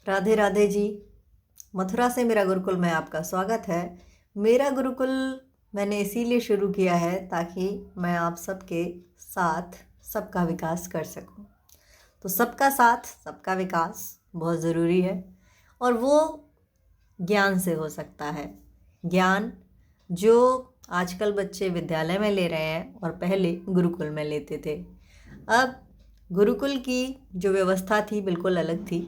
राधे राधे जी। मथुरा से मेरा गुरुकुल में आपका स्वागत है। मेरा गुरुकुल मैंने इसीलिए शुरू किया है ताकि मैं आप सबके साथ सबका विकास कर सकूं। तो सबका साथ सबका विकास बहुत ज़रूरी है और वो ज्ञान से हो सकता है। ज्ञान जो आजकल बच्चे विद्यालय में ले रहे हैं और पहले गुरुकुल में लेते थे। अब गुरुकुल की जो व्यवस्था थी बिल्कुल अलग थी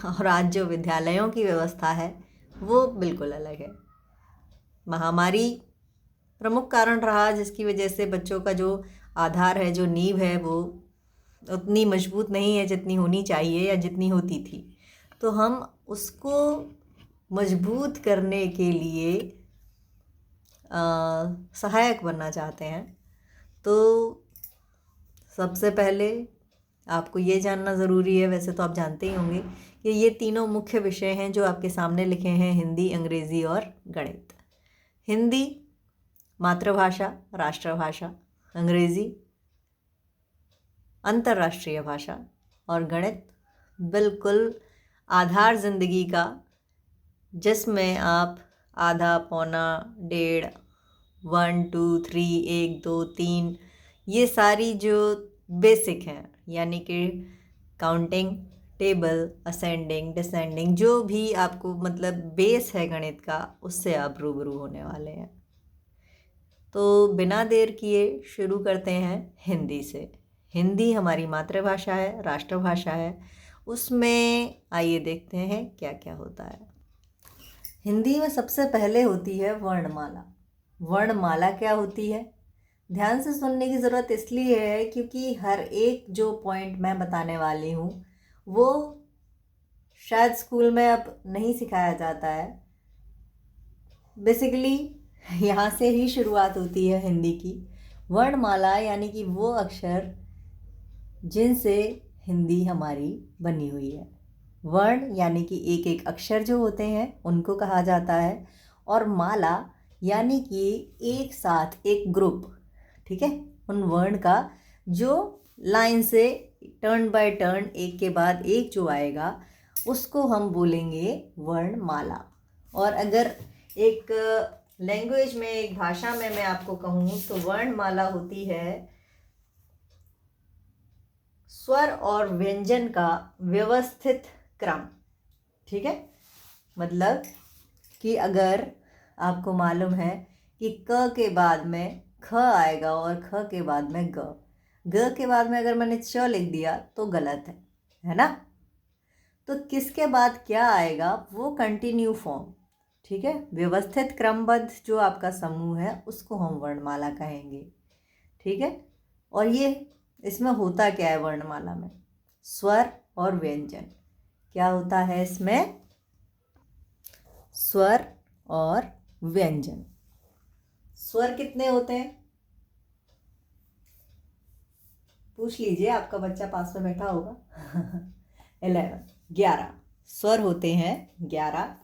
और आज जो विद्यालयों की व्यवस्था है वो बिल्कुल अलग है। महामारी प्रमुख कारण रहा जिसकी वजह से बच्चों का जो आधार है, जो नींव है, वो उतनी मजबूत नहीं है जितनी होनी चाहिए या जितनी होती थी। तो हम उसको मजबूत करने के लिए सहायक बनना चाहते हैं। तो सबसे पहले आपको ये जानना ज़रूरी है, वैसे तो आप जानते ही होंगे कि ये तीनों मुख्य विषय हैं जो आपके सामने लिखे हैं, हिंदी, अंग्रेज़ी और गणित। हिंदी मातृभाषा, राष्ट्रभाषा, अंग्रेज़ी अंतर्राष्ट्रीय भाषा और गणित बिल्कुल आधार ज़िंदगी का, जिसमें आप आधा, पौना, डेढ़, 1 2 3 1 2 3 ये सारी जो बेसिक हैं, यानी कि काउंटिंग, टेबल, असेंडिंग, डिसेंडिंग, जो भी आपको मतलब बेस है गणित का, उससे आप रूबरू होने वाले हैं। तो बिना देर किए शुरू करते हैं हिंदी से। हिंदी हमारी मातृभाषा है, राष्ट्रभाषा है। उसमें आइए देखते हैं क्या क्या होता है। हिंदी में सबसे पहले होती है वर्णमाला। वर्णमाला क्या होती है? ध्यान से सुनने की ज़रूरत इसलिए है क्योंकि हर एक जो पॉइंट मैं बताने वाली हूँ वो शायद स्कूल में अब नहीं सिखाया जाता है। बेसिकली यहाँ से ही शुरुआत होती है हिंदी की। वर्णमाला यानी कि वो अक्षर जिनसे हिंदी हमारी बनी हुई है। वर्ण यानी कि एक एक अक्षर जो होते हैं उनको कहा जाता है, और माला यानी कि एक साथ एक ग्रुप, ठीक है, उन वर्ण का जो लाइन से टर्न बाय टर्न एक के बाद एक जो आएगा उसको हम बोलेंगे वर्णमाला। और अगर एक लैंग्वेज में, एक भाषा में मैं आपको कहूँ तो वर्णमाला होती है स्वर और व्यंजन का व्यवस्थित क्रम। ठीक है, मतलब कि अगर आपको मालूम है कि क के बाद में ख आएगा और ख के बाद में ग, ग के बाद में अगर मैंने च लिख दिया तो गलत है ना? तो किसके बाद क्या आएगा वो कंटिन्यू फॉर्म, ठीक है, व्यवस्थित क्रमबद्ध जो आपका समूह है उसको हम वर्णमाला कहेंगे। ठीक है, और ये इसमें होता क्या है वर्णमाला में? स्वर और व्यंजन। क्या होता है इसमें? स्वर और व्यंजन। स्वर कितने होते हैं? पूछ लीजिए, आपका बच्चा पास में बैठा होगा। 11 स्वर होते हैं 11,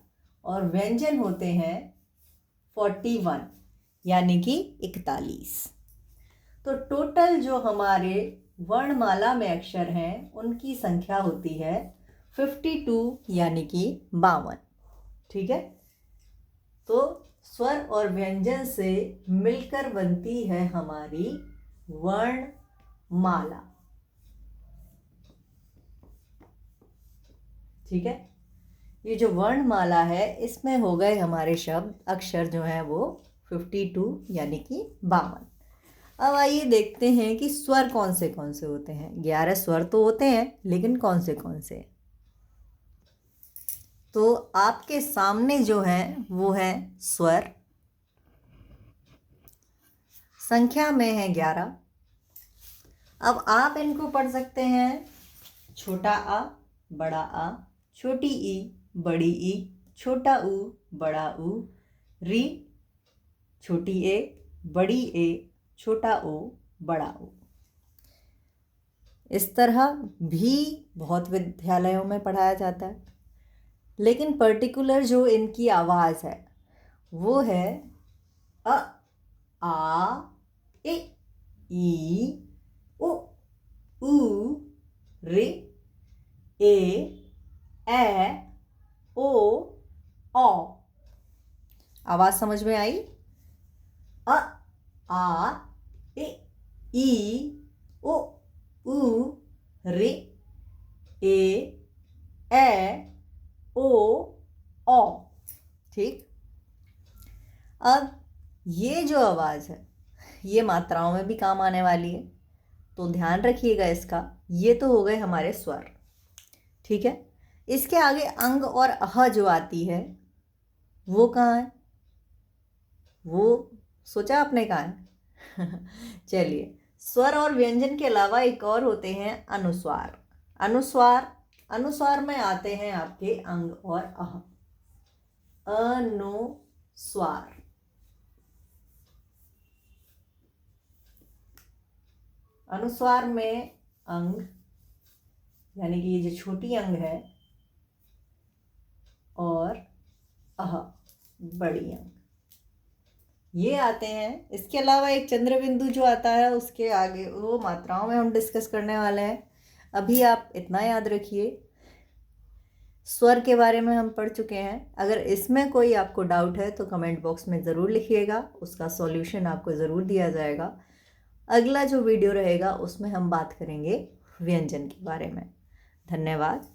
और व्यंजन होते हैं 41 यानी कि 41। तो टोटल जो हमारे वर्णमाला में अक्षर हैं उनकी संख्या होती है 52 यानी कि 52। ठीक है, तो स्वर और व्यंजन से मिलकर बनती है हमारी वर्णमाला। ठीक है, ये जो वर्णमाला है इसमें हो गए हमारे शब्द, अक्षर जो हैं वो 52 यानी कि 52। अब आइए देखते हैं कि स्वर कौन से होते हैं। 11 स्वर तो होते हैं, लेकिन कौन से? तो आपके सामने जो है वो है स्वर, संख्या में है 11। अब आप इनको पढ़ सकते हैं छोटा आ, बड़ा आ, छोटी ई, बड़ी ई, छोटा ऊ, बड़ा ऊ, री, छोटी ए, बड़ी ए, छोटा ओ, बड़ा ओ। इस तरह भी बहुत विद्यालयों में पढ़ाया जाता है, लेकिन पर्टिकुलर जो इनकी आवाज़ है वो है अ, आ, ए, ई, उ, ऊ, रे, ए, ओ औ। आवाज समझ में आई? अ आ ए ई ओ उ रे ए ओ औ। ठीक। अब ये जो आवाज है ये मात्राओं में भी काम आने वाली है, तो ध्यान रखिएगा इसका। ये तो हो गए हमारे स्वर। ठीक है। इसके आगे अंग और अह जो आती है वो कहाँ है? वो सोचा आपने कहाँ है? चलिए, स्वर और व्यंजन के अलावा एक और होते हैं अनुस्वार। अनुस्वार, अनुस्वार में आते हैं आपके अंग और अह। अनुस्वार। अनुस्वार में अंग यानी कि ये जो छोटी अंग है और अह बड़ी अंग, ये आते हैं। इसके अलावा एक चंद्र बिंदु जो आता है उसके आगे, वो मात्राओं में हम डिस्कस करने वाले हैं। अभी आप इतना याद रखिए, स्वर के बारे में हम पढ़ चुके हैं। अगर इसमें कोई आपको डाउट है तो कमेंट बॉक्स में ज़रूर लिखिएगा, उसका सॉल्यूशन आपको ज़रूर दिया जाएगा। अगला जो वीडियो रहेगा उसमें हम बात करेंगे व्यंजन के बारे में। धन्यवाद।